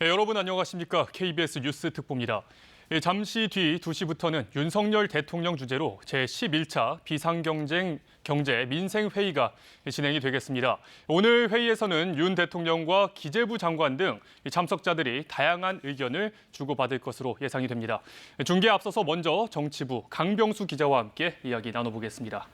네, 여러분 안녕하십니까? KBS 뉴스 특보입니다. 잠시 뒤 2시부터는 윤석열 대통령 주재로 제11차 비상경제 민생회의가 진행이 되겠습니다. 오늘 회의에서는 윤 대통령과 기재부 장관 등 참석자들이 다양한 의견을 주고받을 것으로 예상이 됩니다. 중계에 앞서서 먼저 정치부 강병수 기자와 함께 이야기 나눠보겠습니다.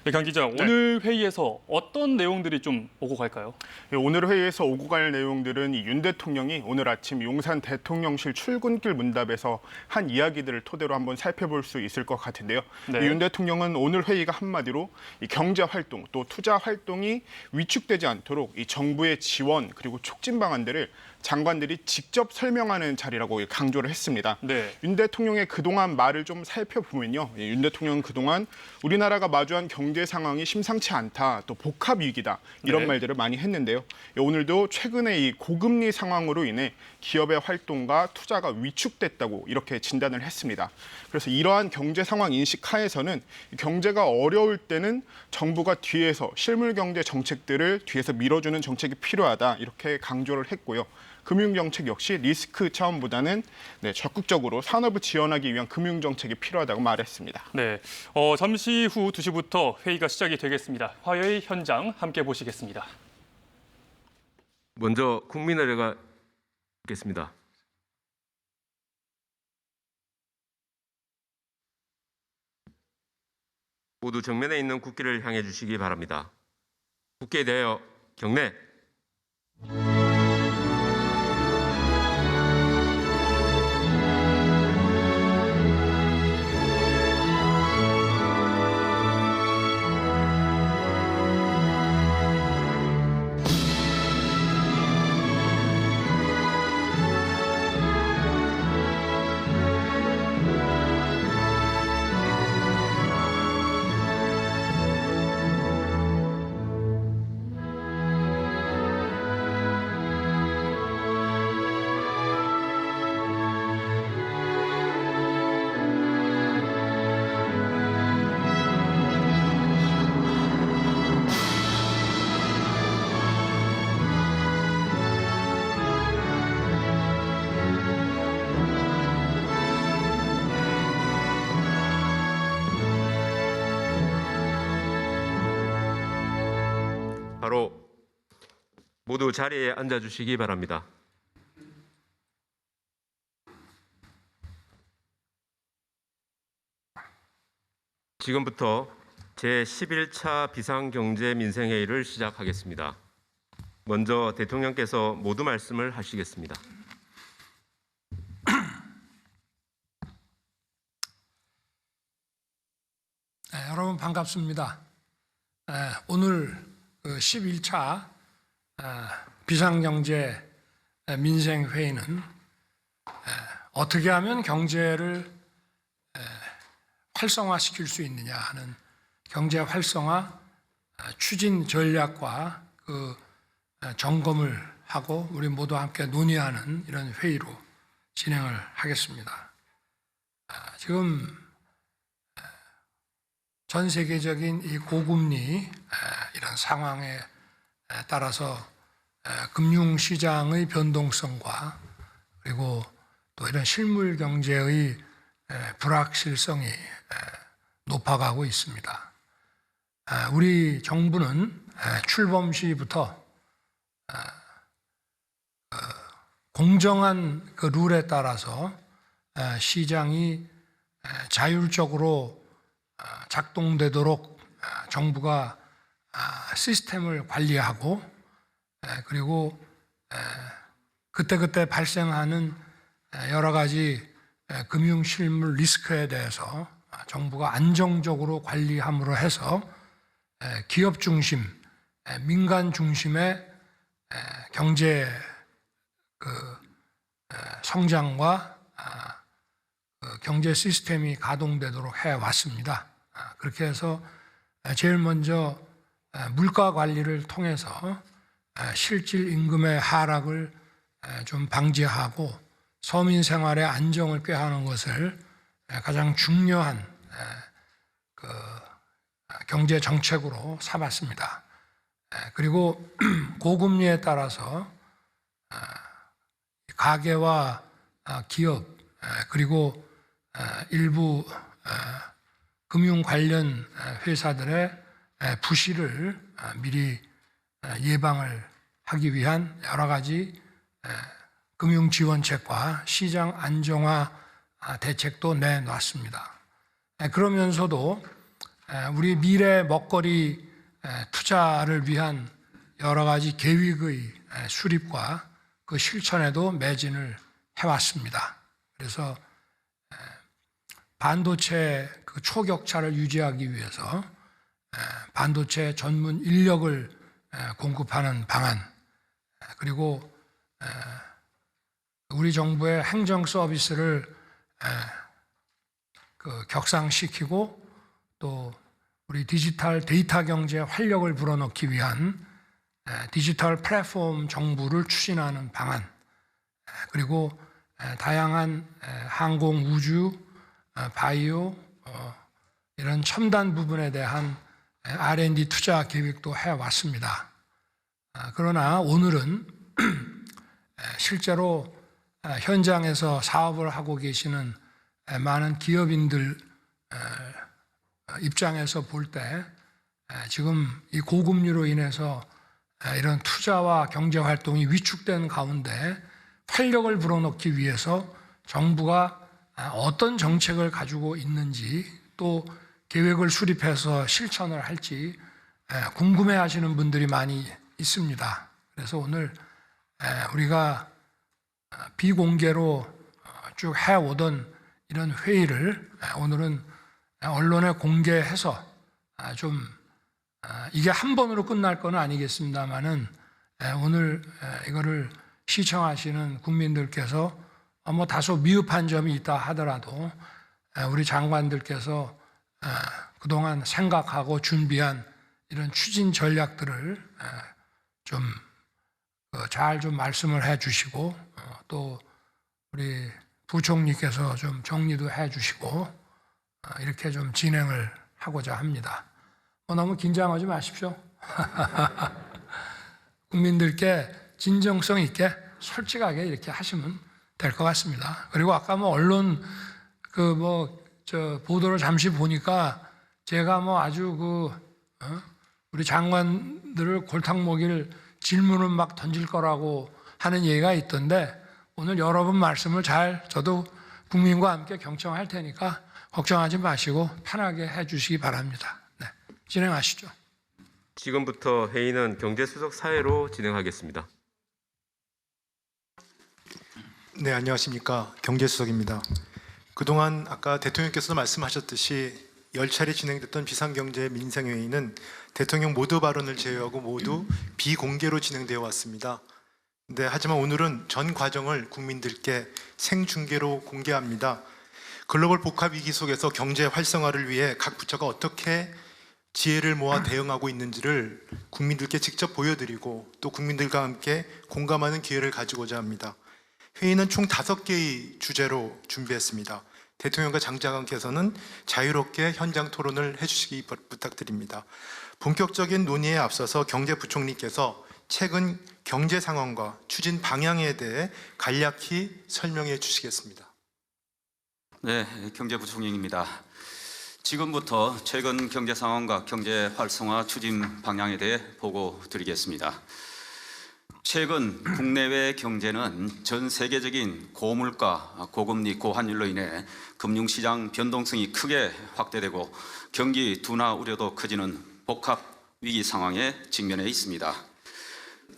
네, 강 기자, 오늘 회의에서 어떤 내용들이 좀 오고 갈까요? 오늘 회의에서 오고 갈 내용들은 윤 대통령이 오늘 아침 용산 대통령실 출근길 문답에서 한 이야기들을 토대로 한번 살펴볼 수 있을 것 같은데요. 네. 윤 대통령은 오늘 회의가 한마디로 이 경제 활동 또 투자 활동이 위축되지 않도록 이 정부의 지원 그리고 촉진 방안들을 장관들이 직접 설명하는 자리라고 강조를 했습니다. 네. 윤 대통령의 그동안 말을 좀 살펴보면요. 윤 대통령은 그동안 우리나라가 마주한 경제 상황이 심상치 않다, 또 복합 위기다 이런 네. 말들을 많이 했는데요. 오늘도 최근에 이 고금리 상황으로 인해 기업의 활동과 투자가 위축됐다고 이렇게 진단을 했습니다. 그래서 이러한 경제 상황 인식 하에서는 경제가 어려울 때는 정부가 뒤에서 실물 경제 정책들을 뒤에서 밀어주는 정책이 필요하다 이렇게 강조를 했고요. 금융정책 역시 리스크 차원보다는 적극적으로 산업을 지원하기 위한 금융정책이 필요하다고 말했습니다. 네, 잠시 후 2시부터 회의가 시작이 되겠습니다. 화요일 현장 함께 보시겠습니다. 먼저 국민의례가 있겠습니다. 모두 정면에 있는 국기를 향해 주시기 바랍니다. 국기에 대하여 경례. 바로 모두 자리에 앉아주시기 바랍니다. 지금부터 제11차 비상경제민생회의를 시작하겠습니다. 먼저 대통령께서 모두 말씀을 하시겠습니다. 여러분 반갑습니다. 오늘 11차 비상경제 민생회의는 어떻게 하면 경제를 활성화시킬 수 있느냐 하는 경제 활성화 추진 전략과 그 점검을 하고 우리 모두 함께 논의하는 이런 회의로 진행을 하겠습니다. 지금 전 세계적인 이 고금리 이런 상황에 따라서 금융시장의 변동성과 그리고 또 이런 실물 경제의 불확실성이 높아가고 있습니다. 우리 정부는 출범 시부터 공정한 그 룰에 따라서 시장이 자율적으로 작동되도록 정부가 시스템을 관리하고 그리고 그때그때 발생하는 여러 가지 금융 실물 리스크에 대해서 정부가 안정적으로 관리함으로 해서 기업 중심, 민간 중심의 경제 성장과 경제 시스템이 가동되도록 해왔습니다. 그렇게 해서 제일 먼저 물가 관리를 통해서 실질 임금의 하락을 좀 방지하고 서민 생활의 안정을 꾀하는 것을 가장 중요한 경제 정책으로 삼았습니다. 그리고 고금리에 따라서 가계와 기업 그리고 일부 금융 관련 회사들의 부실을 미리 예방을 하기 위한 여러 가지 금융 지원책과 시장 안정화 대책도 내놨습니다. 그러면서도 우리 미래 먹거리 투자를 위한 여러 가지 계획의 수립과 그 실천에도 매진을 해왔습니다. 그래서 반도체 그 초격차를 유지하기 위해서 반도체 전문 인력을 공급하는 방안, 그리고 우리 정부의 행정 서비스를 격상시키고 또 우리 디지털 데이터 경제 활력을 불어넣기 위한 디지털 플랫폼 정부를 추진하는 방안, 그리고 다양한 항공, 우주, 바이오 이런 첨단 부분에 대한 R&D 투자 계획도 해왔습니다. 그러나 오늘은 실제로 현장에서 사업을 하고 계시는 많은 기업인들 입장에서 볼 때 지금 이 고금리로 인해서 이런 투자와 경제 활동이 위축된 가운데 활력을 불어넣기 위해서 정부가 어떤 정책을 가지고 있는지 또 계획을 수립해서 실천을 할지 궁금해하시는 분들이 많이 있습니다. 그래서 오늘 우리가 비공개로 쭉 해오던 이런 회의를 오늘은 언론에 공개해서 좀 이게 한 번으로 끝날 건 아니겠습니다만은 오늘 이거를 시청하시는 국민들께서 뭐 다소 미흡한 점이 있다 하더라도 우리 장관들께서 그동안 생각하고 준비한 이런 추진 전략들을 좀 잘 좀 말씀을 해 주시고 또 우리 부총리께서 좀 정리도 해 주시고 이렇게 좀 진행을 하고자 합니다. 너무 긴장하지 마십시오. 국민들께 진정성 있게 솔직하게 이렇게 하시면 될 것 같습니다. 그리고 아까 뭐 언론 보도를 잠시 보니까 제가 뭐 아주 우리 장관들을 골탕 먹일 질문을 막 던질 거라고 하는 얘기가 있던데 오늘 여러분 말씀을 잘 저도 국민과 함께 경청할 테니까 걱정하지 마시고 편하게 해 주시기 바랍니다. 네, 진행하시죠. 지금부터 회의는 경제수석 사회로 진행하겠습니다. 네, 안녕하십니까. 경제수석입니다. 그동안 아까 대통령께서 말씀하셨듯이 10차례 진행됐던 비상경제 민생회의는 대통령 모두 발언을 제외하고 모두 비공개로 진행되어 왔습니다. 하지만 오늘은 전 과정을 국민들께 생중계로 공개합니다. 글로벌 복합 위기 속에서 경제 활성화를 위해 각 부처가 어떻게 지혜를 모아 대응하고 있는지를 국민들께 직접 보여드리고 또 국민들과 함께 공감하는 기회를 가지고자 합니다. 회의는 총 5개의 주제로 준비했습니다. 대통령과 장장관께서는 자유롭게 현장 토론을 해주시기 부탁드립니다. 본격적인 논의에 앞서서 경제부총리께서 최근 경제 상황과 추진 방향에 대해 간략히 설명해 주시겠습니다. 네, 경제부총리입니다. 지금부터 최근 경제 상황과 경제 활성화 추진 방향에 대해 보고 드리겠습니다. 최근 국내외 경제는 전 세계적인 고물가, 고금리, 고환율로 인해 금융시장 변동성이 크게 확대되고 경기 둔화 우려도 커지는 복합 위기 상황에 직면해 있습니다.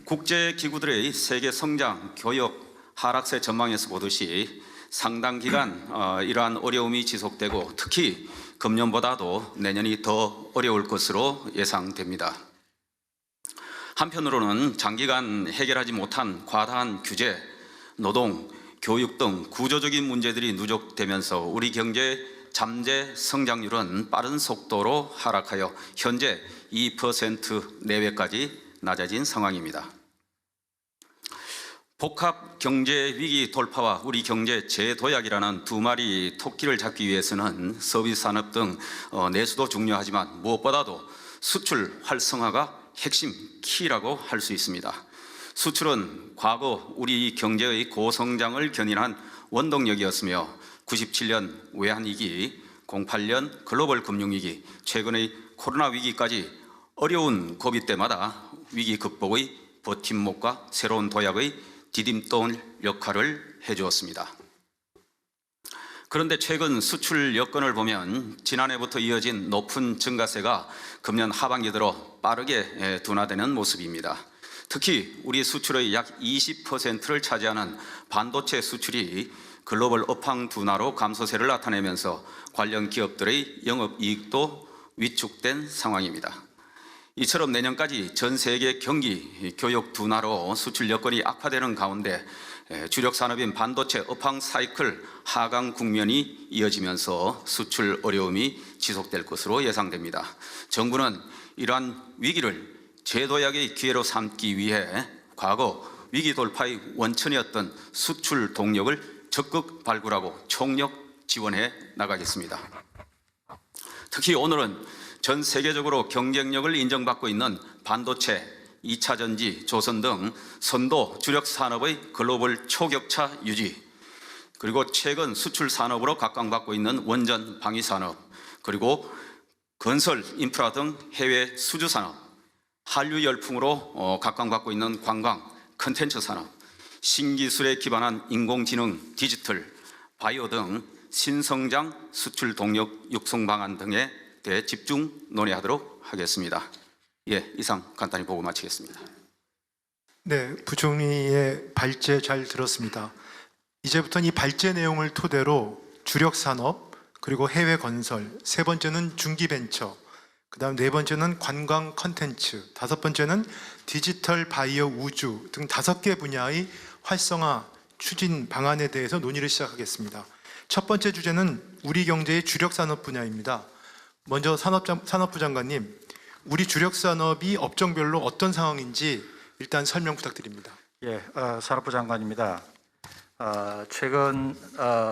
국제기구들의 세계 성장, 교역, 하락세 전망에서 보듯이 상당 기간 이러한 어려움이 지속되고 특히 금년보다도 내년이 더 어려울 것으로 예상됩니다. 한편으로는 장기간 해결하지 못한 과다한 규제, 노동, 교육 등 구조적인 문제들이 누적되면서 우리 경제 잠재 성장률은 빠른 속도로 하락하여 현재 2% 내외까지 낮아진 상황입니다. 복합 경제 위기 돌파와 우리 경제 재도약이라는 두 마리 토끼를 잡기 위해서는 서비스 산업 등 내수도 중요하지만 무엇보다도 수출 활성화가 핵심 키라고 할 수 있습니다. 수출은 과거 우리 경제의 고성장을 견인한 원동력이었으며 97년 외환위기, 08년 글로벌 금융위기, 최근의 코로나 위기까지 어려운 고비 때마다 위기 극복의 버팀목과 새로운 도약의 디딤돌 역할을 해주었습니다. 그런데 최근 수출 여건을 보면 지난해부터 이어진 높은 증가세가 금년 하반기 들어 빠르게 둔화되는 모습입니다. 특히 우리 수출의 약 20%를 차지하는 반도체 수출이 글로벌 업황 둔화로 감소세를 나타내면서 관련 기업들의 영업이익도 위축된 상황입니다. 이처럼 내년까지 전 세계 경기, 교육 둔화로 수출 여건이 악화되는 가운데 주력 산업인 반도체 업황 사이클 하강 국면이 이어지면서 수출 어려움이 지속될 것으로 예상됩니다. 정부는 이러한 위기를 재도약의 기회로 삼기 위해 과거 위기 돌파의 원천이었던 수출 동력을 적극 발굴하고 총력 지원해 나가겠습니다. 특히 오늘은 전 세계적으로 경쟁력을 인정받고 있는 반도체, 2차 전지, 조선 등 선도 주력 산업의 글로벌 초격차 유지, 그리고 최근 수출 산업으로 각광받고 있는 원전 방위 산업, 그리고 건설, 인프라 등 해외 수주 산업, 한류 열풍으로 각광받고 있는 관광, 컨텐츠 산업, 신기술에 기반한 인공지능, 디지털, 바이오 등 신성장 수출 동력 육성 방안 등에 대해 집중 논의하도록 하겠습니다. 예, 이상 간단히 보고 마치겠습니다. 네, 부총리의 발제 잘 들었습니다. 이제부터는 이 발제 내용을 토대로 주력 산업, 그리고 해외 건설, 세 번째는 중기 벤처, 그다음 네 번째는 관광 컨텐츠, 다섯 번째는 디지털 바이오 우주 등 5개 분야의 활성화 추진 방안에 대해서 논의를 시작하겠습니다. 첫 번째 주제는 우리 경제의 주력 산업 분야입니다. 먼저 산업부 장관님, 우리 주력 산업이 업종별로 어떤 상황인지 일단 설명 부탁드립니다. 예, 산업부 장관입니다. 최근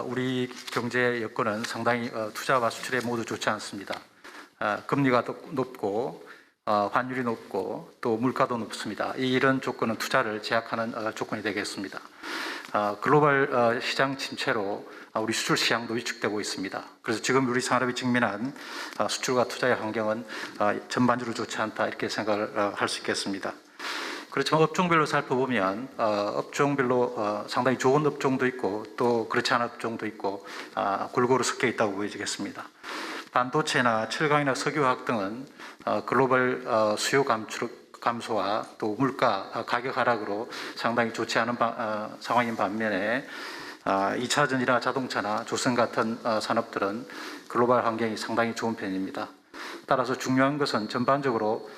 우리 경제 여건은 상당히 투자와 수출에 모두 좋지 않습니다. 금리가 높고 환율이 높고 또 물가도 높습니다. 이런 조건은 투자를 제약하는 조건이 되겠습니다. 글로벌 시장 침체로 우리 수출 시장도 위축되고 있습니다. 그래서 지금 우리 산업이 직면한 수출과 투자의 환경은 전반적으로 좋지 않다 이렇게 생각을 할 수 있겠습니다. 그렇지만 업종별로 살펴보면 업종별로 상당히 좋은 업종도 있고 또 그렇지 않은 업종도 있고 골고루 섞여 있다고 보여지겠습니다. 반도체나 철강이나 석유화학 등은 글로벌 수요 감소와 또 물가 가격 하락으로 상당히 좋지 않은 상황인 반면에 2차 전지나 자동차나 조선 같은 산업들은 글로벌 환경이 상당히 좋은 편입니다. 따라서 중요한 것은 전반적으로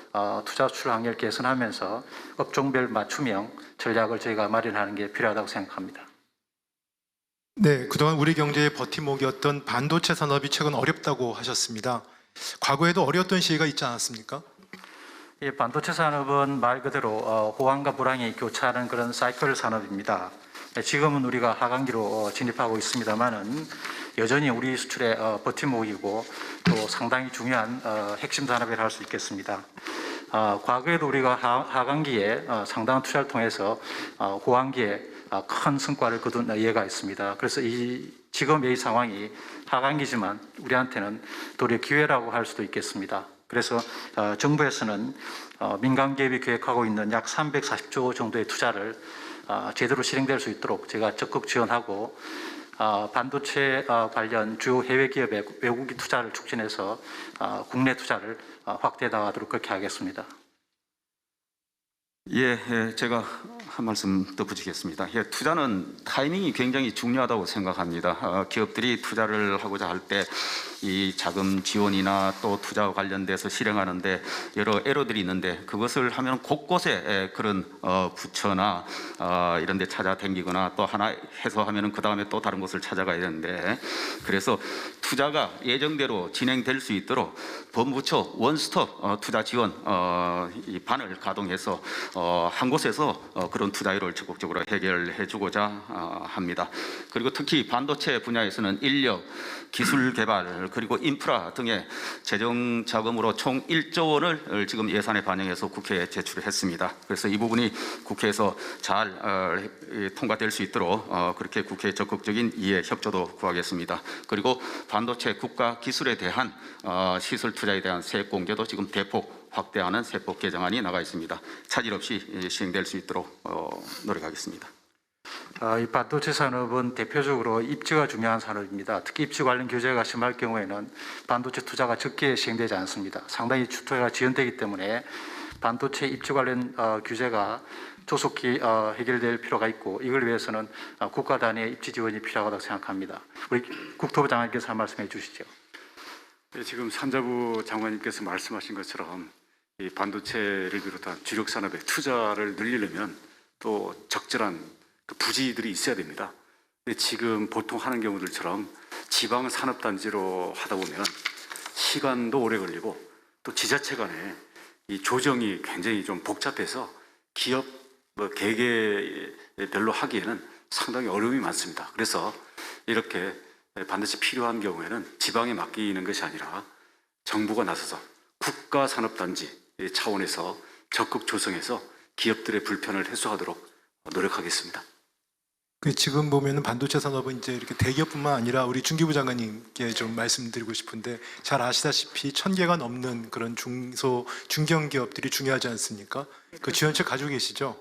투자 수출 환경을 개선하면서 업종별 맞춤형 전략을 저희가 마련하는 게 필요하다고 생각합니다. 네, 그동안 우리 경제의 버팀목이었던 반도체 산업이 최근 어렵다고 하셨습니다. 과거에도 어려웠던 시기가 있지 않았습니까? 이 반도체 산업은 말 그대로 호황과 불황이 교차하는 그런 사이클 산업입니다. 지금은 우리가 하강기로 진입하고 있습니다만은 여전히 우리 수출의 버팀목이고 또 상당히 중요한 핵심 산업이라 할 수 있겠습니다. 과거에도 우리가 하강기에 상당한 투자를 통해서 호황기에 큰 성과를 거둔 예가 있습니다. 그래서 지금의 상황이 하강기지만 우리한테는 도리어 기회라고 할 수도 있겠습니다. 그래서 정부에서는 민간 기업이 계획하고 있는 약 340조 정도의 투자를 제대로 실행될 수 있도록 제가 적극 지원하고 반도체 관련 주요 해외 기업의 외국인 투자를 촉진해서 국내 투자를 확대 나가도록 그렇게 하겠습니다. 예, 제가 한 말씀 덧붙이겠습니다. 예, 투자는 타이밍이 굉장히 중요하다고 생각합니다. 기업들이 투자를 하고자 할 때 이 자금 지원이나 또 투자와 관련돼서 실행하는데 여러 에러들이 있는데 그것을 하면 곳곳에 그런 부처나 이런 데 찾아다니거나 또 하나 해서 하면은 그 다음에 또 다른 곳을 찾아가야 되는데 그래서 투자가 예정대로 진행될 수 있도록 본부처 원스톱 투자 지원 이 반을 가동해서 한 곳에서 그런 그런 투자율을 적극적으로 해결해주고자 합니다. 그리고 특히 반도체 분야에서는 인력, 기술 개발 그리고 인프라 등의 재정 자금으로 총 1조 원을 지금 예산에 반영해서 국회에 제출했습니다. 그래서 이 부분이 국회에서 잘 통과될 수 있도록 그렇게 국회에 적극적인 이해 협조도 구하겠습니다. 그리고 반도체 국가 기술에 대한 시설 투자에 대한 세액 공개도 지금 대폭 확대하는 세법 개정안이 나가 있습니다. 차질 없이 시행될 수 있도록 노력하겠습니다. 이 반도체 산업은 대표적으로 입주가 중요한 산업입니다. 특히 입주 관련 규제가 심할 경우에는 반도체 투자가 적게 시행되지 않습니다. 상당히 투자가 지연되기 때문에 반도체 입주 관련 규제가 조속히 해결될 필요가 있고 이걸 위해서는 국가 단위의 입지 지원이 필요하다고 생각합니다. 우리 국토부 장관님께서 한 말씀해 주시죠. 네, 지금 산자부 장관님께서 말씀하신 것처럼 이 반도체를 비롯한 주력 산업의 투자를 늘리려면 또 적절한 그 부지들이 있어야 됩니다. 근데 지금 보통 하는 경우들처럼 지방 산업단지로 하다 보면 시간도 오래 걸리고 또 지자체 간에 이 조정이 굉장히 좀 복잡해서 기업 개개별로 하기에는 상당히 어려움이 많습니다. 그래서 이렇게 반드시 필요한 경우에는 지방에 맡기는 것이 아니라 정부가 나서서 국가산업단지 차원에서 적극 조성해서 기업들의 불편을 해소하도록 노력하겠습니다. 지금 보면은 반도체 산업은 이제 이렇게 대기업뿐만 아니라 우리 중기부 장관님께 좀 말씀드리고 싶은데 잘 아시다시피 1,000개가 넘는 그런 중견 기업들이 중요하지 않습니까? 그 지원책 가지고 계시죠?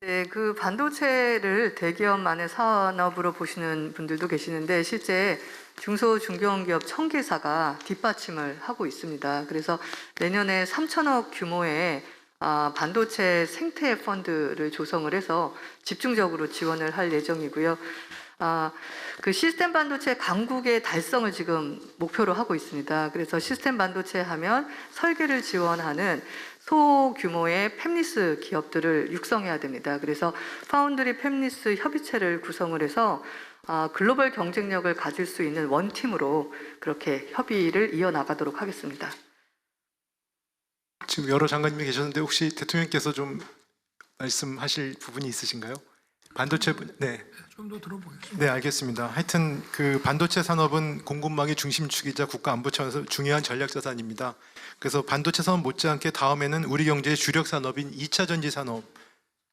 네, 그 반도체를 대기업만의 산업으로 보시는 분들도 계시는데 실제 중소 중견기업 1,000개사가 뒷받침을 하고 있습니다. 그래서 내년에 3천억 규모의 반도체 생태 펀드를 조성을 해서 집중적으로 지원을 할 예정이고요. 그 시스템 반도체 강국의 달성을 지금 목표로 하고 있습니다. 그래서 시스템 반도체 하면 설계를 지원하는 소규모의 팹리스 기업들을 육성해야 됩니다. 그래서 파운드리 팹리스 협의체를 구성을 해서 글로벌 경쟁력을 가질 수 있는 원팀으로 그렇게 협의를 이어나가도록 하겠습니다. 지금 여러 장관님이 계셨는데 혹시 대통령께서 좀 말씀하실 부분이 있으신가요? 반도체 네. 좀 더 들어보겠습니다. 네, 알겠습니다. 하여튼 그 반도체 산업은 공급망의 중심축이자 국가 안보 차원에서 중요한 전략 자산입니다. 그래서 반도체 산업 못지않게 다음에는 우리 경제의 주력 산업인 2차 전지 산업이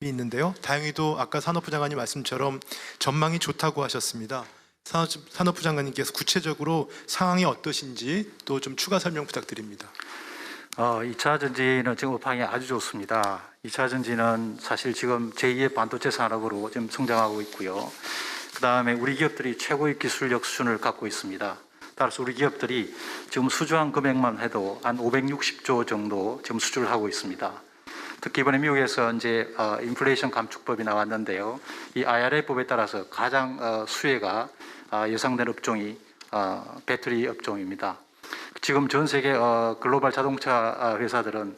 있는데요. 다행히도 아까 산업부 장관님 말씀처럼 전망이 좋다고 하셨습니다. 산업부 장관님께서 구체적으로 상황이 어떠신지 또 좀 추가 설명 부탁드립니다. 2차 전지는 지금 업황이 아주 좋습니다. 2차 전지는 사실 지금 제2의 반도체 산업으로 지금 성장하고 있고요. 그 다음에 우리 기업들이 최고의 기술력 수준을 갖고 있습니다. 따라서 우리 기업들이 지금 수주한 금액만 해도 한 560조 정도 지금 수주를 하고 있습니다. 특히 이번에 미국에서 이제 인플레이션 감축법이 나왔는데요. 이 IRA법에 따라서 가장 수혜가 예상된 업종이 배터리 업종입니다. 지금 전 세계 글로벌 자동차 회사들은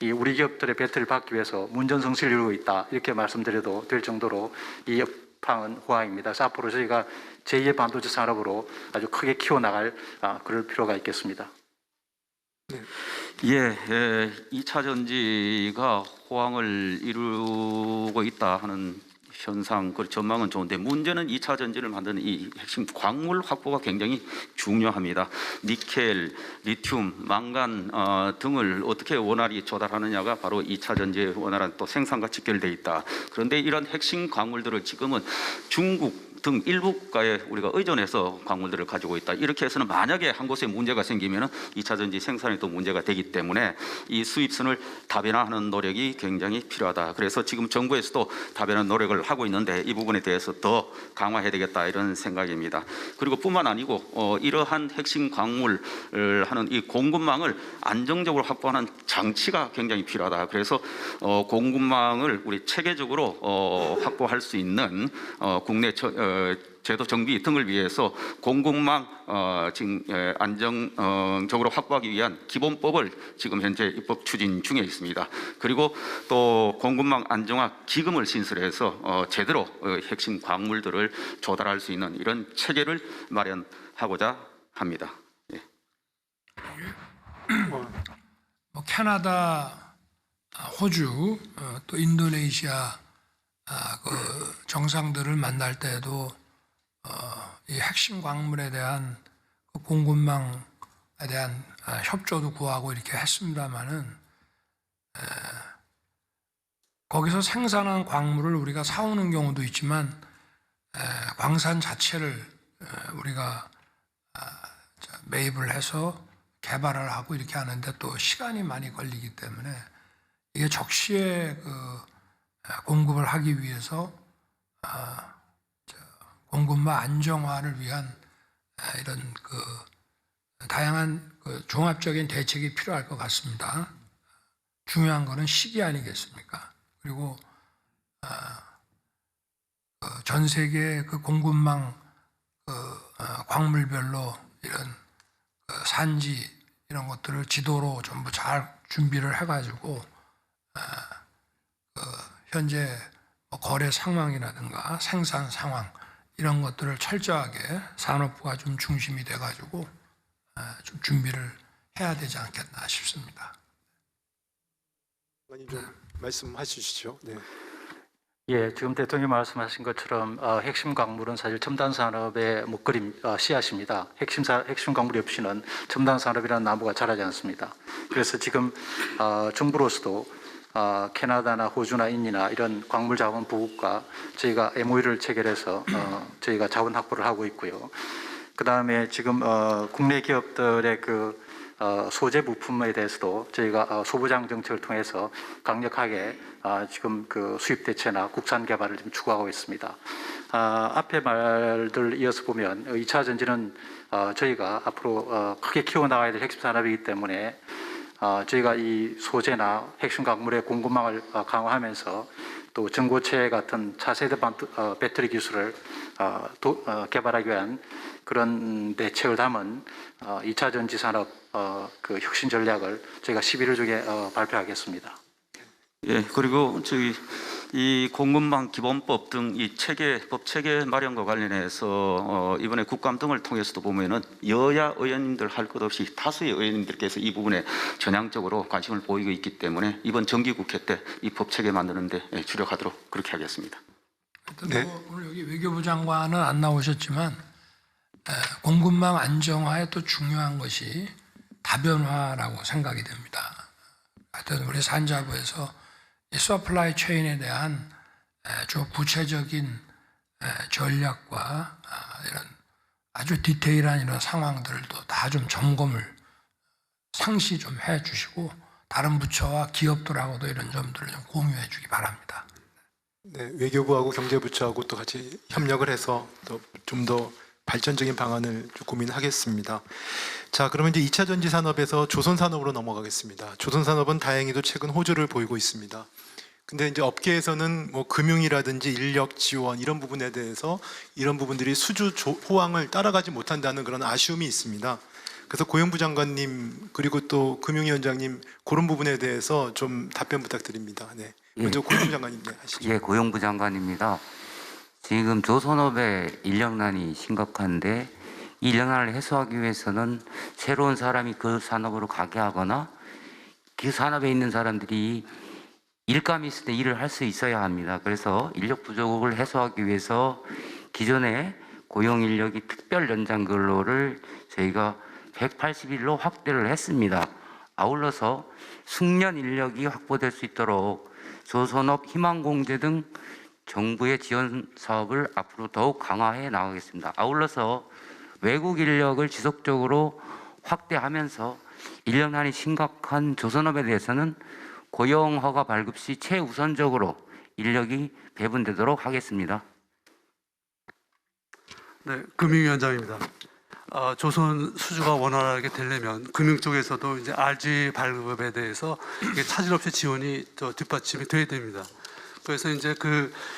이 우리 기업들의 배터리를 받기 위해서 문전성시를 이루고 있다 이렇게 말씀드려도 될 정도로 이 업황은 호황입니다. 그래서 앞으로 저희가 제2의 반도체 산업으로 아주 크게 키워나갈 그럴 필요가 있겠습니다. 네. 예, 2차 전지가 호황을 이루고 있다 하는 현상, 그 전망은 좋은데 문제는 2차 전지를 만드는 이 핵심 광물 확보가 굉장히 중요합니다. 니켈, 리튬, 망간 등을 어떻게 원활히 조달하느냐가 바로 2차 전지의 원활한 또 생산과 직결되어 있다. 그런데 이런 핵심 광물들을 지금은 중국 등 일부 국가에 우리가 의존해서 광물들을 가지고 있다. 이렇게 해서는 만약에 한 곳에 문제가 생기면 2차 전지 생산에 또 문제가 되기 때문에 이 수입선을 다변화하는 노력이 굉장히 필요하다. 그래서 지금 정부에서도 다변화 노력을 하고 있는데 이 부분에 대해서 더 강화해야 되겠다 이런 생각입니다. 그리고 뿐만 아니고 이러한 핵심 광물을 하는 이 공급망을 안정적으로 확보하는 장치가 굉장히 필요하다. 그래서 공급망을 우리 체계적으로 확보할 수 있는 국내 제도 정비 등을 위해서 공급망 지금 안정적으로 확보하기 위한 기본법을 지금 현재 입법 추진 중에 있습니다. 그리고 또 공급망 안정화 기금을 신설해서 제대로 핵심 광물들을 조달할 수 있는 이런 체계를 마련하고자 합니다. 예. 캐나다, 호주, 또 인도네시아 그 정상들을 만날 때도 이 핵심 광물에 대한 그 공급망에 대한 협조도 구하고 이렇게 했습니다마는 거기서 생산한 광물을 우리가 사오는 경우도 있지만 광산 자체를 우리가 매입을 해서 개발을 하고 이렇게 하는데 또 시간이 많이 걸리기 때문에 이게 적시에 그 공급을 하기 위해서 공급망 안정화를 위한 이런 그 다양한 그 종합적인 대책이 필요할 것 같습니다. 중요한 거는 시기 아니겠습니까? 그리고 전 세계 그 공급망 광물별로 이런 산지 이런 것들을 지도로 전부 잘 준비를 해가지고 현재 거래 상황이라든가 생산 상황 이런 것들을 철저하게 산업부가 좀 중심이 돼가지고 좀 준비를 해야 되지 않겠나 싶습니다. 좀 말씀하시죠. 네. 예, 지금 대통령이 말씀하신 것처럼 핵심 광물은 사실 첨단 산업의 먹거리 씨앗입니다. 핵심 광물이 없이는 첨단 산업이라는 나무가 자라지 않습니다. 그래서 지금 정부로서도 캐나다나 호주나 인도나 이런 광물 자원 부국과 저희가 MOU를 체결해서 저희가 자원 확보를 하고 있고요. 그 다음에 지금 국내 기업들의 그 소재 부품에 대해서도 저희가 소부장 정책을 통해서 강력하게 지금 그 수입 대체나 국산 개발을 좀 추구하고 있습니다. 앞에 말들 이어서 보면 2차 전지는 저희가 앞으로 크게 키워나가야 될 핵심 산업이기 때문에 저희가 이 소재나 핵심 광물의 공급망을 강화하면서 또 전고체 같은 차세대 배터리 기술을 개발하기 위한 그런 대책을 담은 2차 전지 산업 그 혁신 전략을 저희가 11월 중에 발표하겠습니다. 예, 그리고 저기 이 공급망 기본법 등 이 법 체계 마련과 관련해서 이번에 국감 등을 통해서도 보면은 여야 의원님들 할 것 없이 다수의 의원님들께서 이 부분에 전향적으로 관심을 보이고 있기 때문에 이번 정기국회 때 이 법 체계 만드는데 주력하도록 그렇게 하겠습니다. 네. 오늘 여기 외교부 장관은 안 나오셨지만 공급망 안정화에 또 중요한 것이 다변화라고 생각이 됩니다. 하여튼 우리 산자부에서 이 서플라이 체인에 대한 좀 구체적인 전략과 이런 아주 디테일한 이런 상황들도 다 좀 점검을 상시 좀 해주시고 다른 부처와 기업들하고도 이런 점들을 좀 공유해 주기 바랍니다. 네, 외교부하고 경제부처하고 또 같이 협력을 해서 또 좀 더 발전적인 방안을 좀 고민하겠습니다. 자, 그러면 이제 2차 전지 산업에서 조선 산업으로 넘어가겠습니다. 조선 산업은 다행히도 최근 호조를 보이고 있습니다. 근데 이제 업계에서는 뭐 금융이라든지 인력 지원 이런 부분에 대해서 이런 부분들이 수주 호황을 따라가지 못한다는 그런 아쉬움이 있습니다. 그래서 고용부 장관님 그리고 또 금융위원장님 그런 부분에 대해서 좀 답변 부탁드립니다. 네. 먼저 고용부 장관님 하시죠. 예, 고용부 장관입니다. 지금 조선업의 인력난이 심각한데 이 인력난을 해소하기 위해서는 새로운 사람이 그 산업으로 가게 하거나 그 산업에 있는 사람들이 일감이 있을 때 일을 할 수 있어야 합니다. 그래서 인력 부족을 해소하기 위해서 기존의 고용 인력이 특별 연장 근로를 저희가 180일로 확대를 했습니다. 아울러서 숙련 인력이 확보될 수 있도록 조선업 희망공제 등 정부의 지원 사업을 앞으로 더욱 강화해 나가겠습니다. 아울러서 외국 인력을 지속적으로 확대하면서 인력난이 심각한 조선업에 대해서는 고용 허가 발급 시 최우선적으로 인력이 배분되도록 하겠습니다. 네, 금융위원장입니다. 조선 수주가 원활하게 되려면 금융 쪽에서도 이제 RG 발급에 대해서 이게 차질 없이 지원이 뒷받침이 돼야 됩니다. 그래서 이제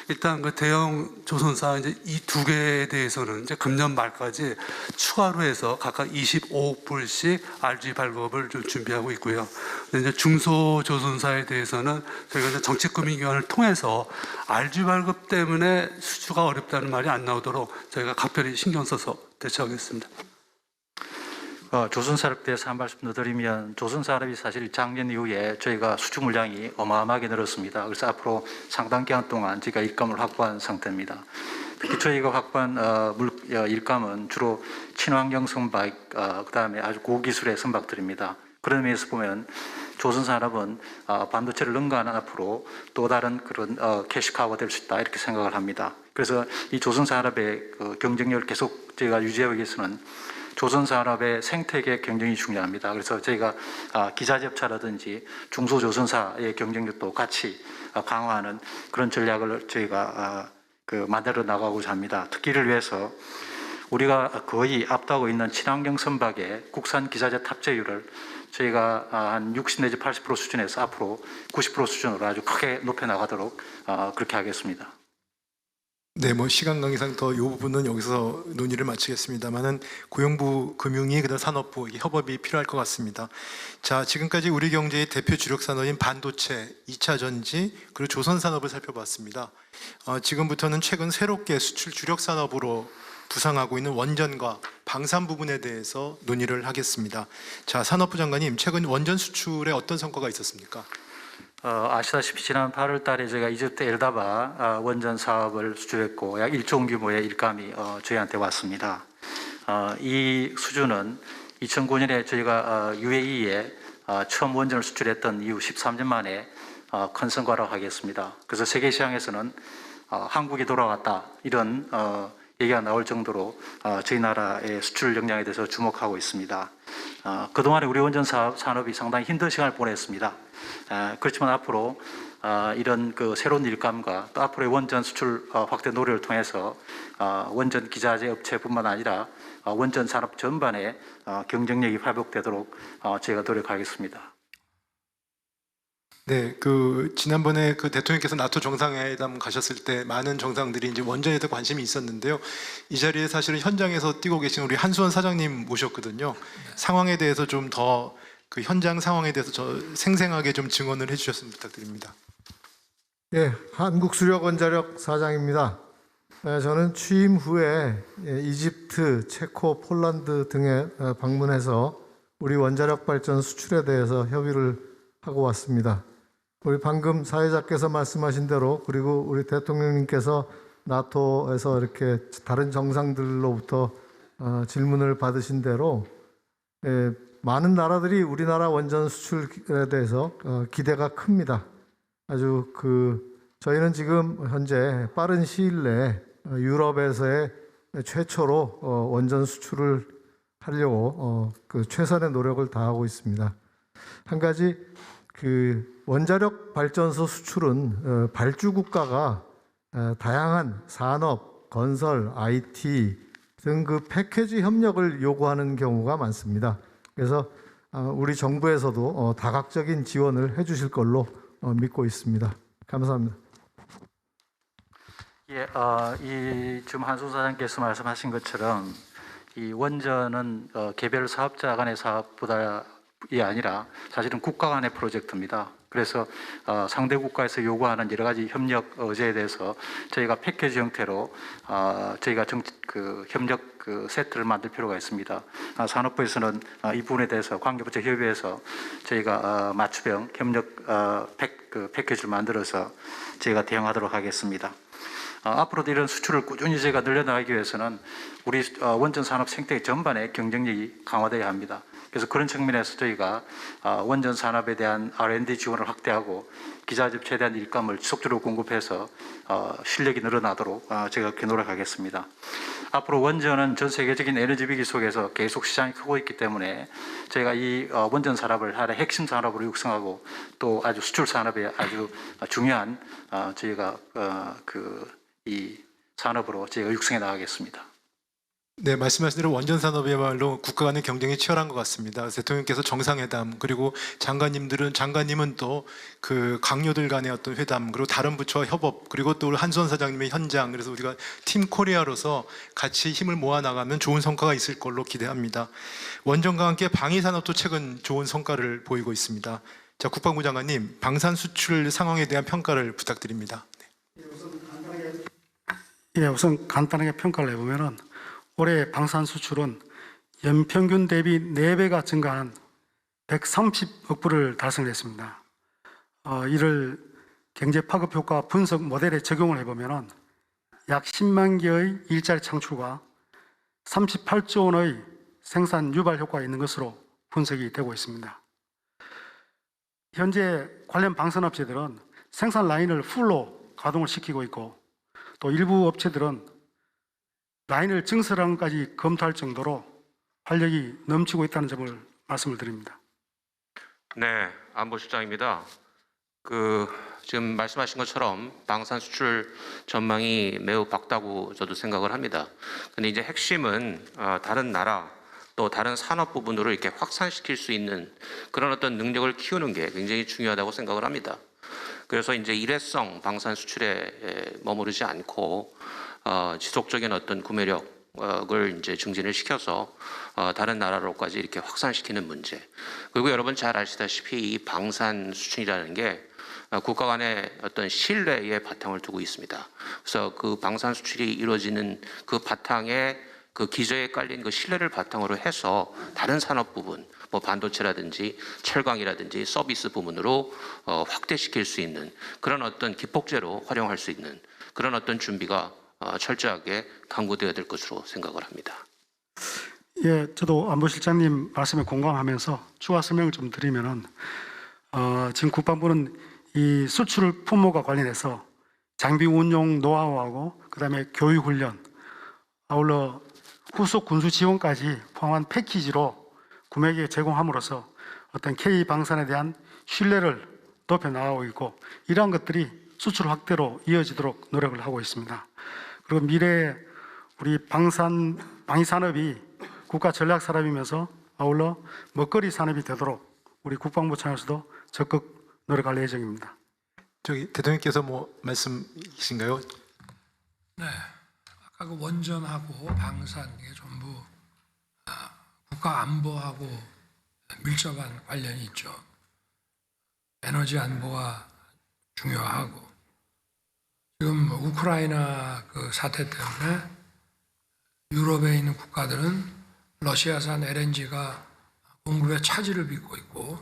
일단 대형 조선사 이제 이 두 개에 대해서는 이제 금년 말까지 추가로 해서 각각 25억 불씩 RG 발급을 좀 준비하고 있고요. 근데 이제 중소 조선사에 대해서는 저희가 이제 정책금융기관을 통해서 RG 발급 때문에 수주가 어렵다는 말이 안 나오도록 저희가 각별히 신경 써서 대처하겠습니다. 조선산업에 대해서 한 말씀 더 드리면 조선산업이 사실 작년 이후에 저희가 수주 물량이 어마어마하게 늘었습니다. 그래서 앞으로 상당 기간 동안 저희가 일감을 확보한 상태입니다. 특히 저희가 확보한 일감은 주로 친환경 선박, 그다음에 아주 고기술의 선박들입니다. 그런 면에서 보면 조선산업은 반도체를 능가하는 앞으로 또 다른 그런 캐시카우가 될 수 있다 이렇게 생각을 합니다. 그래서 이 조선산업의 경쟁력을 계속 저희가 유지하기 위해서는 조선산업의 생태계 경쟁이 중요합니다. 그래서 저희가 기자재업체라든지 중소조선사의 경쟁력도 같이 강화하는 그런 전략을 저희가 만들어 나가고자 합니다. 특히 이를 위해서 우리가 거의 앞다고 있는 친환경 선박의 국산 기자재 탑재율을 저희가 한 60 내지 80% 수준에서 앞으로 90% 수준으로 아주 크게 높여 나가도록 그렇게 하겠습니다. 네, 뭐 시간 관계상 더 이 부분은 여기서 논의를 마치겠습니다만은 고용부, 금융위, 그다음 산업부 이 협업이 필요할 것 같습니다. 자, 지금까지 우리 경제의 대표 주력 산업인 반도체, 2차 전지 그리고 조선 산업을 살펴봤습니다. 지금부터는 최근 새롭게 수출 주력 산업으로 부상하고 있는 원전과 방산 부분에 대해서 논의를 하겠습니다. 자, 산업부 장관님, 최근 원전 수출에 어떤 성과가 있었습니까? 아시다시피 지난 8월 달에 제가 이집트 엘다바 원전 사업을 수주했고 약 1조 원 규모의 일감이 저희한테 왔습니다. 이 수주는 2009년에 저희가 UAE에 처음 원전을 수출했던 이후 13년 만에 큰 성과라고 하겠습니다. 그래서 세계 시장에서는 한국이 돌아왔다 이런 얘기가 나올 정도로 저희 나라의 수출 역량에 대해서 주목하고 있습니다. 그동안에 우리 원전 산업이 상당히 힘든 시간을 보냈습니다. 그렇지만 앞으로 이런 새로운 일감과 또 앞으로의 원전 수출 확대 노력을 통해서 원전 기자재 업체뿐만 아니라 원전 산업 전반에 경쟁력이 회복되도록 저희가 노력하겠습니다. 네, 지난번에 대통령께서 나토 정상회담 가셨을 때 많은 정상들이 이제 원전에 대해 관심이 있었는데요. 이 자리에 사실은 현장에서 뛰고 계신 우리 한수원 사장님 모셨거든요. 상황에 대해서 좀 더 현장 상황에 대해서 생생하게 좀 증언을 해주셨으면 부탁드립니다. 예, 한국수력원자력 사장입니다. 저는 취임 후에 이집트, 체코, 폴란드 등에 방문해서 우리 원자력 발전 수출에 대해서 협의를 하고 왔습니다. 우리 방금 사회자께서 말씀하신 대로 그리고 우리 대통령님께서 나토에서 이렇게 다른 정상들로부터 질문을 받으신 대로 많은 나라들이 우리나라 원전 수출에 대해서 기대가 큽니다. 아주 저희는 지금 현재 빠른 시일 내에 유럽에서의 최초로 원전 수출을 하려고 최선의 노력을 다하고 있습니다. 한 가지 원자력 발전소 수출은 발주 국가가 다양한 산업, 건설, IT 등 패키지 협력을 요구하는 경우가 많습니다. 그래서 우리 정부에서도 다각적인 지원을 해주실 걸로 믿고 있습니다. 감사합니다. 예, 지금 한수 사장께서 말씀하신 것처럼 이 원전은 개별 사업자 간의 사업보다이 아니라 사실은 국가 간의 프로젝트입니다. 그래서 상대 국가에서 요구하는 여러 가지 협력 의제에 대해서 저희가 패키지 형태로 저희가 협력 세트를 만들 필요가 있습니다. 산업부에서는 이 부분에 대해서 관계부처 협의해서 저희가 맞춤형 협력 패키지를 만들어서 저희가 대응하도록 하겠습니다. 앞으로도 이런 수출을 꾸준히 저희가 늘려나가기 위해서는 우리 원전 산업 생태계 전반의 경쟁력이 강화되어야 합니다. 그래서 그런 측면에서 저희가 원전 산업에 대한 R&D 지원을 확대하고 기자재업체에 대한 일감을 지속적으로 공급해서 실력이 늘어나도록 제가 그렇게 노력하겠습니다. 앞으로 원전은 전 세계적인 에너지 위기 속에서 계속 시장이 크고 있기 때문에 저희가 이 원전 산업을 하나의 핵심 산업으로 육성하고 또 아주 수출 산업에 아주 중요한 저희가 이 산업으로 저희가 육성해 나가겠습니다. 네, 말씀하신 대로 원전 산업이야말로 국가 간의 경쟁이 치열한 것 같습니다. 대통령께서 정상회담 그리고 장관님은 또 강요들 간의 어떤 회담 그리고 다른 부처와 협업 그리고 또 한수원 사장님의 현장 그래서 우리가 팀 코리아로서 같이 힘을 모아 나가면 좋은 성과가 있을 걸로 기대합니다. 원전과 함께 방위 산업도 최근 좋은 성과를 보이고 있습니다. 자, 국방부 장관님 방산 수출 상황에 대한 평가를 부탁드립니다. 우선 간단하게 평가를 해보면은 올해 방산 수출은 연평균 대비 4배가 증가한 130억 불을 달성했습니다. 이를 경제 파급 효과 분석 모델에 적용을 해보면 약 10만 개의 일자리 창출과 38조 원의 생산 유발 효과가 있는 것으로 분석이 되고 있습니다. 현재 관련 방산업체들은 생산 라인을 풀로 가동을 시키고 있고 또 일부 업체들은 라인을 증설하는까지 검토할 정도로 활력이 넘치고 있다는 점을 말씀을 드립니다. 네, 안보실장입니다. 지금 말씀하신 것처럼 방산 수출 전망이 매우 밝다고 저도 생각을 합니다. 근데 이제 핵심은 다른 나라 또 다른 산업 부분으로 이렇게 확산시킬 수 있는 그런 어떤 능력을 키우는 게 굉장히 중요하다고 생각을 합니다. 그래서 이제 일회성 방산 수출에 머무르지 않고 지속적인 어떤 구매력을 이제 증진을 시켜서 다른 나라로까지 이렇게 확산시키는 문제. 그리고 여러분 잘 아시다시피 이 방산 수출이라는 게 국가 간의 어떤 신뢰의 바탕을 두고 있습니다. 그래서 그 방산 수출이 이루어지는 그 바탕에 그 기저에 깔린 그 신뢰를 바탕으로 해서 다른 산업 부분, 뭐 반도체라든지 철강이라든지 서비스 부문으로 확대시킬 수 있는 그런 어떤 기폭제로 활용할 수 있는 그런 어떤 준비가 철저하게 강구되어야 될 것으로 생각을 합니다. 예, 저도 안보실장님 말씀에 공감하면서 추가 설명을 좀 드리면은 지금 국방부는 이 수출 품목과 관련해서 장비 운용 노하우하고 그다음에 교육 훈련, 아울러 후속 군수 지원까지 포함한 패키지로 구매객에 제공함으로써 어떤 K 방산에 대한 신뢰를 높여 나가고 있고 이러한 것들이 수출 확대로 이어지도록 노력을 하고 있습니다. 그리고 미래에 우리 방위 산업이 국가 전략 산업이면서 아울러 먹거리 산업이 되도록 우리 국방부 차원에서도 적극 노력할 예정입니다. 대통령께서 뭐 말씀이신가요? 네, 아까 그 원전하고 방산 이게 전부 국가 안보하고 밀접한 관련이 있죠. 에너지 안보가 중요하고 지금 우크라이나 그 사태 때문에 유럽에 있는 국가들은 러시아산 LNG가 공급에 차질을 빚고 있고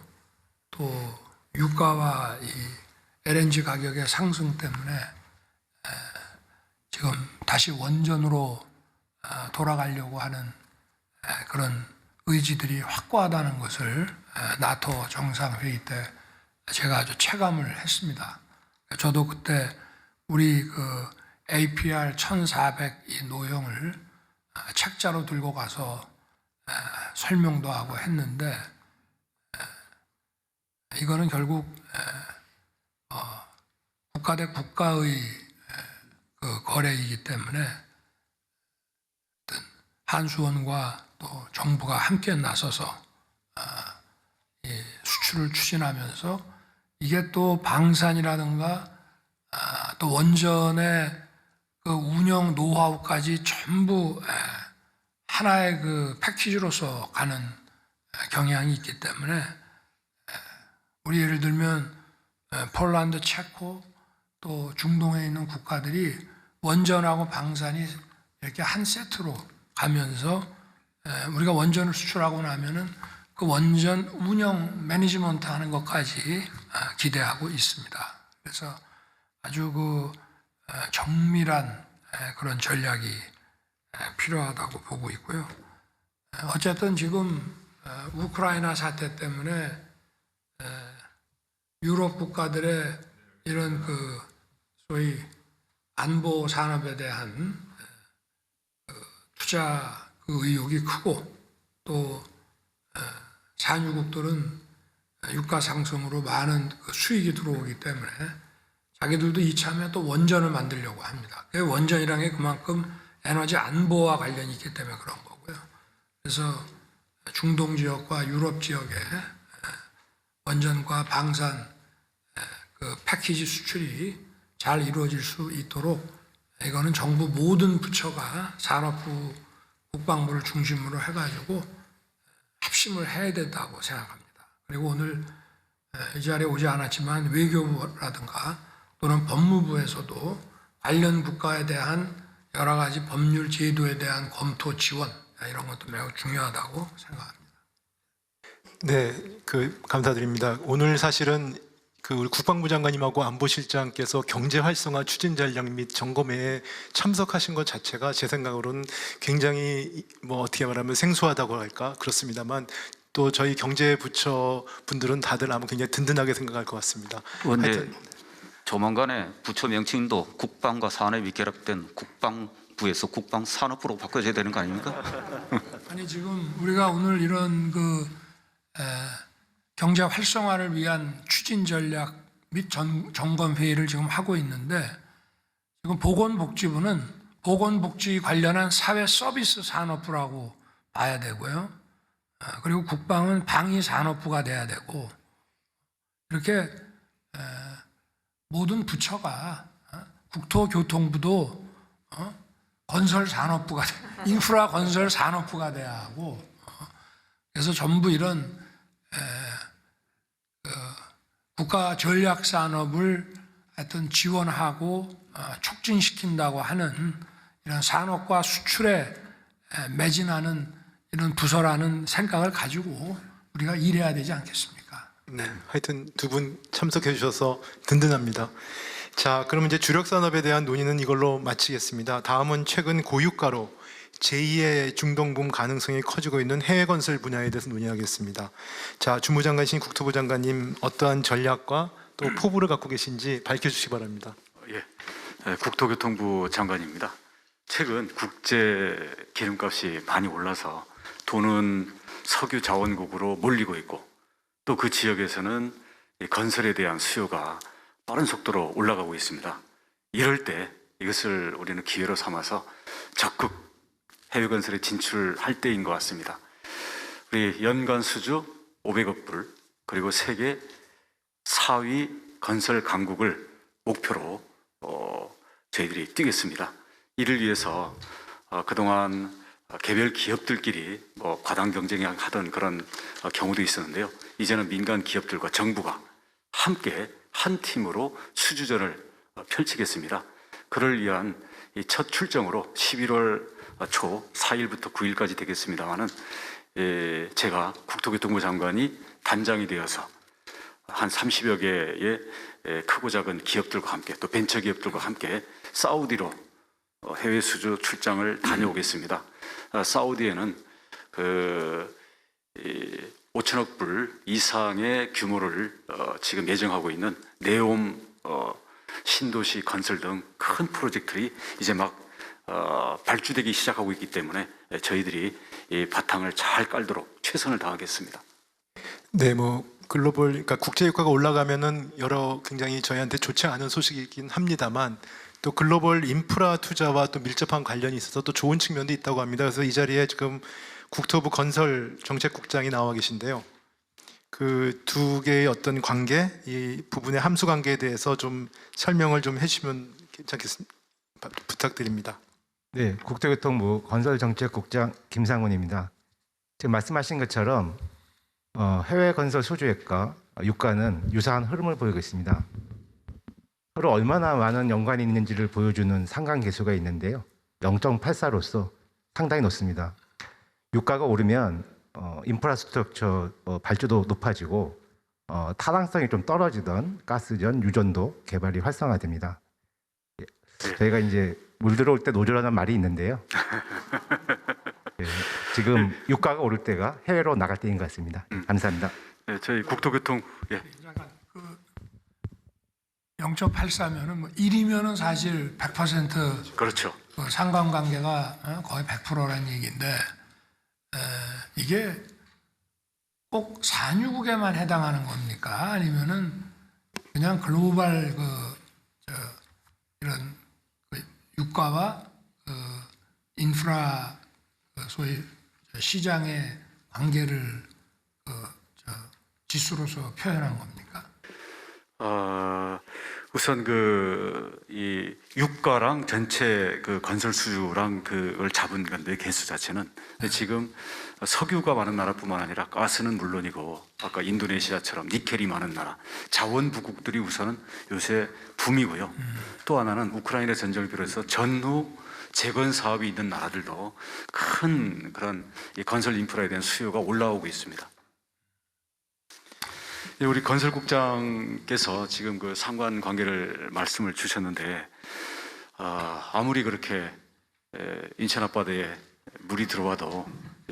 또 유가와 이 LNG 가격의 상승 때문에 지금 다시 원전으로 돌아가려고 하는 그런 의지들이 확고하다는 것을 나토 정상회의 때 제가 아주 체감을 했습니다. 저도 그때 우리 그 APR 1400 이 노형을 책자로 들고 가서 설명도 하고 했는데 이거는 결국 국가 대 국가의 그 거래이기 때문에 한수원과 또 정부가 함께 나서서 이 수출을 추진하면서 이게 또 방산이라든가 또 원전의 그 운영 노하우까지 전부 하나의 그 패키지로서 가는 경향이 있기 때문에 우리 예를 들면 폴란드, 체코 또 중동에 있는 국가들이 원전하고 방산이 이렇게 한 세트로 가면서 우리가 원전을 수출하고 나면은 그 원전 운영 매니지먼트 하는 것까지 기대하고 있습니다. 그래서 아주 그 정밀한 그런 전략이 필요하다고 보고 있고요. 어쨌든 지금 우크라이나 사태 때문에 유럽 국가들의 이런 그 소위 안보 산업에 대한 투자 그 의욕이 크고 또 산유국들은 유가 상승으로 많은 그 수익이 들어오기 때문에 자기들도 이참에 또 원전을 만들려고 합니다. 그 원전이라는 게 그만큼 에너지 안보와 관련이 있기 때문에 그런 거고요. 그래서 중동 지역과 유럽 지역에 원전과 방산 그 패키지 수출이 잘 이루어질 수 있도록 이거는 정부 모든 부처가 산업부, 국방부를 중심으로 해가지고 합심을 해야 된다고 생각합니다. 그리고 오늘 이 자리에 오지 않았지만 외교부라든가 또는 법무부에서도 관련 국가에 대한 여러 가지 법률 제도에 대한 검토 지원 이런 것도 매우 중요하다고 생각합니다. 네, 감사드립니다. 오늘 사실은 우리 국방부 장관님하고 안보실장께서 경제 활성화 추진 전략 및 점검회에 참석하신 것 자체가 제 생각으로는 굉장히 어떻게 말하면 생소하다고 할까 그렇습니다만 또 저희 경제부처 분들은 다들 아마 굉장히 든든하게 생각할 것 같습니다. 그런데 조만간에 부처 명칭도 국방과 산업이 결합된 국방부에서 국방산업부로 바꿔줘야 되는 거 아닙니까? 아니 지금 우리가 오늘 이런 경제 활성화를 위한 추진 전략 및 점검 회의를 지금 하고 있는데 지금 보건복지부는 보건복지 관련한 사회 서비스 산업부라고 봐야 되고요. 그리고 국방은 방위 산업부가 돼야 되고 이렇게 모든 부처가 국토교통부도 건설 산업부가 인프라 건설 산업부가 돼야 하고 그래서 전부 이런 국가 전략 산업을 하여튼 지원하고 촉진시킨다고 하는 이런 산업과 수출에 매진하는 이런 부서라는 생각을 가지고 우리가 일해야 되지 않겠습니까? 네, 하여튼 두 분 참석해 주셔서 든든합니다. 자, 그럼 이제 주력 산업에 대한 논의는 이걸로 마치겠습니다. 다음은 최근 고유가로 제2의 중동붐 가능성이 커지고 있는 해외 건설 분야에 대해서 논의하겠습니다. 자, 주무장관이신 국토부 장관님 어떠한 전략과 또 포부를 갖고 계신지 밝혀주시기 바랍니다. 국토교통부 장관입니다. 최근 국제 기름값이 많이 올라서 돈은 석유 자원국으로 몰리고 있고 또 그 지역에서는 건설에 대한 수요가 빠른 속도로 올라가고 있습니다. 이럴 때 이것을 우리는 기회로 삼아서 적극 해외 건설에 진출할 때인 것 같습니다. 우리 연간 수주 500억 불 그리고 세계 4위 건설 강국을 목표로 저희들이 뛰겠습니다. 이를 위해서 그동안 개별 기업들끼리 과당 경쟁하던 그런 경우도 있었는데요. 이제는 민간 기업들과 정부가 함께 한 팀으로 수주전을 펼치겠습니다. 그를 위한 첫 출정으로 11월 초 4일부터 9일까지 되겠습니다만은 제가 국토교통부 장관이 단장이 되어서 한 30여 개의 크고 작은 기업들과 함께 또 벤처기업들과 함께 사우디로 해외 수주 출장을 다녀오겠습니다. 사우디에는 5천억 불 이상의 규모를 지금 예정하고 있는 네옴 신도시 건설 등 큰 프로젝트들이 이제 막 발주되기 시작하고 있기 때문에 저희들이 이 바탕을 잘 깔도록 최선을 다하겠습니다. 네, 글로벌, 그러니까 국제 유가가 올라가면은 여러 굉장히 저희한테 좋지 않은 소식이긴 합니다만 또 글로벌 인프라 투자와 또 밀접한 관련이 있어서 또 좋은 측면도 있다고 합니다. 그래서 이 자리에 지금 국토부 건설 정책국장이 나와 계신데요. 그 두 개의 어떤 관계, 이 부분의 함수 관계에 대해서 좀 설명을 좀 해주시면 괜찮겠습니다. 부탁드립니다. 네, 국토교통부 건설정책국장 김상훈입니다. 지금 말씀하신 것처럼 해외 건설 수주액과 유가는 유사한 흐름을 보이고 있습니다. 서로 얼마나 많은 연관이 있는지를 보여주는 상관계수가 있는데요. 0.84로서 상당히 높습니다. 유가가 오르면 인프라스트럭처 발주도 높아지고 타당성이 좀 떨어지던 가스전, 유전도 개발이 활성화됩니다. 저희가 이제 물 들어올 때 노조라는 말이 있는데요. 네, 지금 유가가 오를 때가 해외로 나갈 때인 것 같습니다. 감사합니다. 네, 저희 국토교통 잠깐 0.84면은 1이면은 사실 100% 그렇죠. 상관관계가 거의 100%라는 얘기인데 이게 꼭 산유국에만 해당하는 겁니까? 아니면은 그냥 글로벌 이런 유가와 인프라 소위 시장의 관계를 지수로서 표현한 겁니까? 우선 이 유가랑 전체 그 건설 수주랑 그걸 잡은 건데 개수 자체는 근데 지금 석유가 많은 나라뿐만 아니라 가스는 물론이고 아까 인도네시아처럼 니켈이 많은 나라 자원 부국들이 우선은 요새 붐이고요. 또 하나는 우크라이나 전쟁을 비롯해서 전후 재건 사업이 있는 나라들도 큰 그런 이 건설 인프라에 대한 수요가 올라오고 있습니다. 우리 건설국장께서 지금 그 상관 관계를 말씀을 주셨는데 아무리 그렇게 인천 앞바다에 물이 들어와도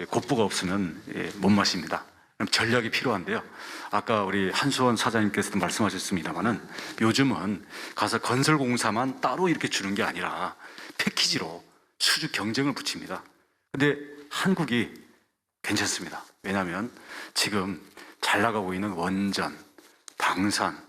곶부가 없으면 못 마십니다. 그럼 전략이 필요한데요. 아까 우리 한수원 사장님께서도 말씀하셨습니다마는 요즘은 가서 건설공사만 따로 이렇게 주는 게 아니라 패키지로 수주 경쟁을 붙입니다. 근데 한국이 괜찮습니다. 왜냐하면 지금 잘 나가고 있는 원전, 방산,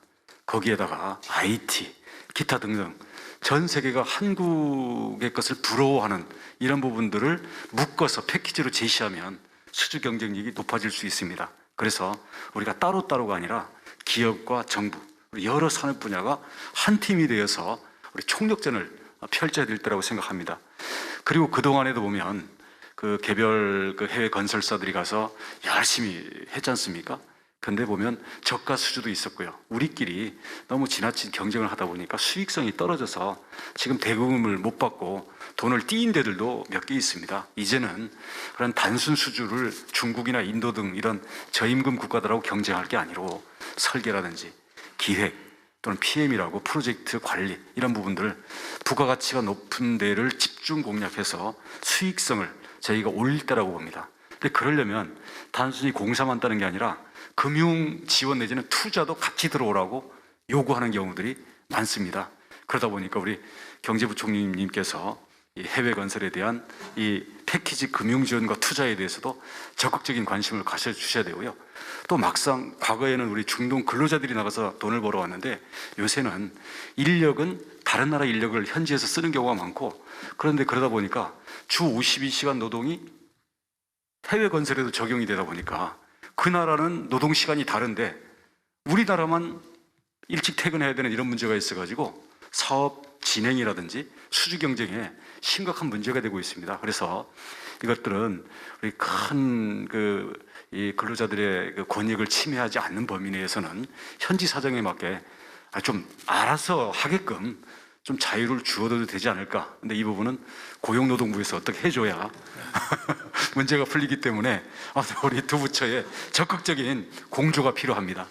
거기에다가 IT, 기타 등등 전 세계가 한국의 것을 부러워하는 이런 부분들을 묶어서 패키지로 제시하면 수주 경쟁력이 높아질 수 있습니다. 그래서 우리가 따로따로가 아니라 기업과 정부, 여러 산업 분야가 한 팀이 되어서 우리 총력전을 펼쳐야 될 때라고 생각합니다. 그리고 그동안에도 보면 그 개별 그 해외 건설사들이 가서 열심히 했지 않습니까? 근데 보면 저가 수주도 있었고요. 우리끼리 너무 지나친 경쟁을 하다 보니까 수익성이 떨어져서 지금 대금을 못 받고 돈을 띄인 데들도 몇 개 있습니다. 이제는 그런 단순 수주를 중국이나 인도 등 이런 저임금 국가들하고 경쟁할 게 아니고 설계라든지 기획 또는 PM이라고 프로젝트 관리 이런 부분들 부가가치가 높은 데를 집중 공략해서 수익성을 저희가 올릴 때라고 봅니다. 근데 그러려면 단순히 공사만 따는 게 아니라 금융 지원 내지는 투자도 같이 들어오라고 요구하는 경우들이 많습니다. 그러다 보니까 우리 경제부총리님께서 이 해외 건설에 대한 이 패키지 금융 지원과 투자에 대해서도 적극적인 관심을 가져주셔야 되고요. 또 막상 과거에는 우리 중동 근로자들이 나가서 돈을 벌어왔는데 요새는 인력은 다른 나라 인력을 현지에서 쓰는 경우가 많고 그런데 그러다 보니까 주 52시간 노동이 해외 건설에도 적용이 되다 보니까 그 나라는 노동 시간이 다른데 우리나라만 일찍 퇴근해야 되는 이런 문제가 있어가지고 사업 진행이라든지 수주 경쟁에 심각한 문제가 되고 있습니다. 그래서 이것들은 우리 큰 이 근로자들의 그 권익을 침해하지 않는 범위 내에서는 현지 사정에 맞게 좀 알아서 하게끔 좀 자유를 주어도 되지 않을까. 근데 이 부분은 고용노동부에서 어떻게 해줘야 문제가 풀리기 때문에 우리 두 부처의 적극적인 공조가 필요합니다.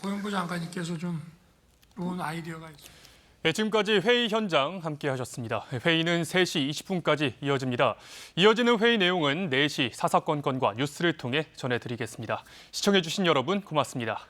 고용부 장관님께서 좀 좋은 아이디어가 있습니다. 네, 지금까지 회의 현장 함께하셨습니다. 회의는 3시 20분까지 이어집니다. 이어지는 회의 내용은 4시 사사건건과 뉴스를 통해 전해드리겠습니다. 시청해주신 여러분 고맙습니다.